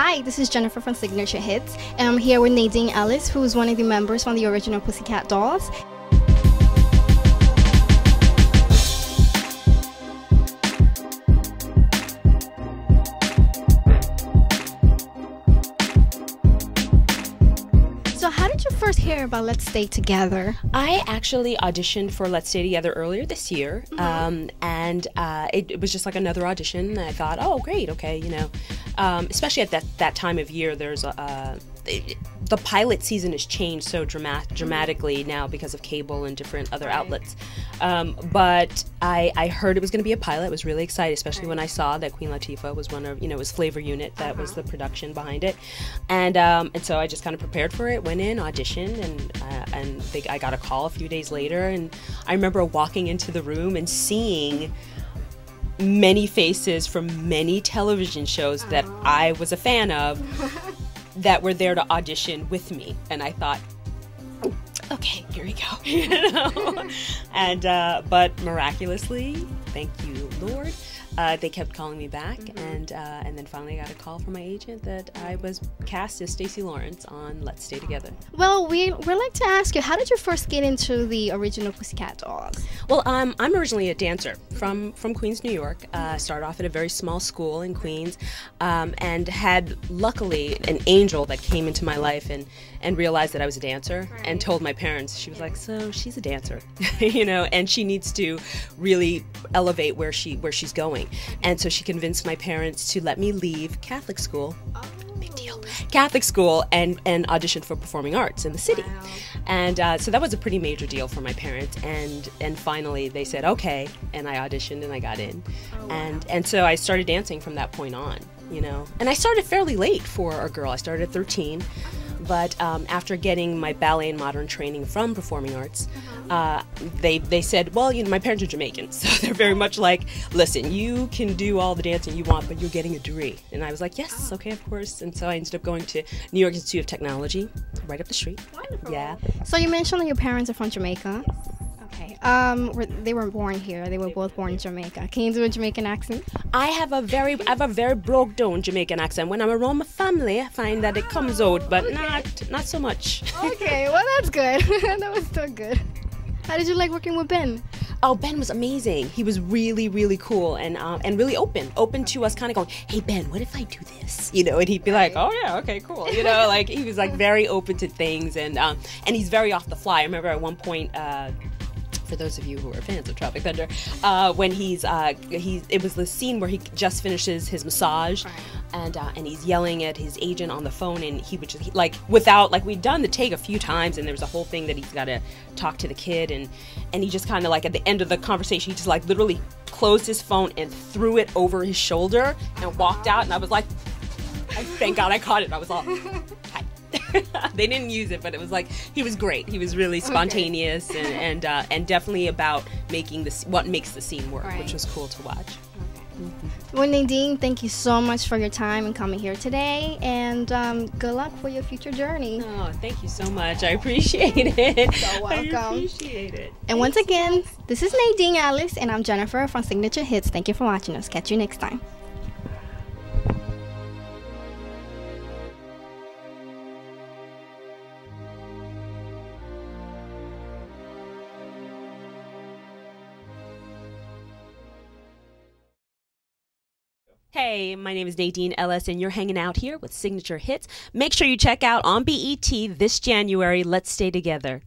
Hi, this is Jennifer from Signature Hits, and I'm here with Nadine Ellis, who is one of the members from the original Pussycat Dolls. So how did you first hear about Let's Stay Together? I actually auditioned for Let's Stay Together earlier this year, and it was just like another audition. And I thought, oh, great, okay, you know, especially at that time of year, there's the pilot season has changed so dramatically now because of cable and different other outlets. But I heard it was going to be a pilot. I was really excited, especially when I saw that Queen Latifah was one of, it was Flavor Unit that was the production behind it, and so I just kind of prepared for it, went in, auditioned, and I got a call a few days later, and I remember walking into the room and seeing many faces from many television shows that I was a fan of that were there to audition with me, and I thought, okay, here we go, you know. And but miraculously, thank you, Lord, they kept calling me back, and then finally I got a call from my agent that I was cast as Stacy Lawrence on Let's Stay Together. Well, we'd like to ask you, how did you first get into the original Pussycat Dolls? Well, I'm originally a dancer from Queens, New York. Started off at a very small school in Queens, and had luckily an angel that came into my life and realized that I was a dancer, and told my parents. She was like, so she's a dancer, you know, and she needs to really elevate where she's going. And so she convinced my parents to let me leave Catholic school. Big deal. Catholic school and audition for performing arts in the city. Wow. And so that was a pretty major deal for my parents, and finally they said okay, and I auditioned and I got in. And so I started dancing from that point on, you know. And I started fairly late for a girl. I started at 13. But after getting my ballet and modern training from performing arts, they said, well, you know, my parents are Jamaican, so they're very much like, listen, you can do all the dancing you want, but you're getting a degree. And I was like, yes, okay, of course. And so I ended up going to New York Institute of Technology, right up the street. Wonderful. Yeah. So you mentioned that your parents are from Jamaica. Yes. Okay. They were born here. They were both born in Jamaica. Can you do a Jamaican accent? I have a very broke down Jamaican accent. When I'm around my family, I find that it comes out, but not so much. Okay, well that's good. That was still good. How did you like working with Ben? Oh, Ben was amazing. He was really, really cool and really open to us kind of going, hey, Ben, what if I do this? You know, and he'd be like, oh, yeah, okay, cool. You know, like he was like very open to things, and he's very off the fly. I remember at one point, for those of you who are fans of Tropic Thunder, when it was the scene where he just finishes his massage, and he's yelling at his agent on the phone, and he would just we'd done the take a few times, and there was a whole thing that he's got to talk to the kid, and he just kind of like at the end of the conversation, he just like literally closed his phone and threw it over his shoulder and walked out, and I was like, thank God I caught it. I was all, hi. They didn't use it, but it was like he was great. He was really spontaneous, and definitely about making what makes the scene work, which was cool to watch. Well, Nadine, thank you so much for your time and coming here today, and good luck for your future journey. Oh, thank you so much. I appreciate it. So welcome. I appreciate it. And once again, this is Nadine Ellis, and I'm Jennifer from Signature Hits. Thank you for watching us. Catch you next time. Hey, my name is Nadine Ellis, and you're hanging out here with Signature Hits. Make sure you check out on BET this January, Let's Stay Together.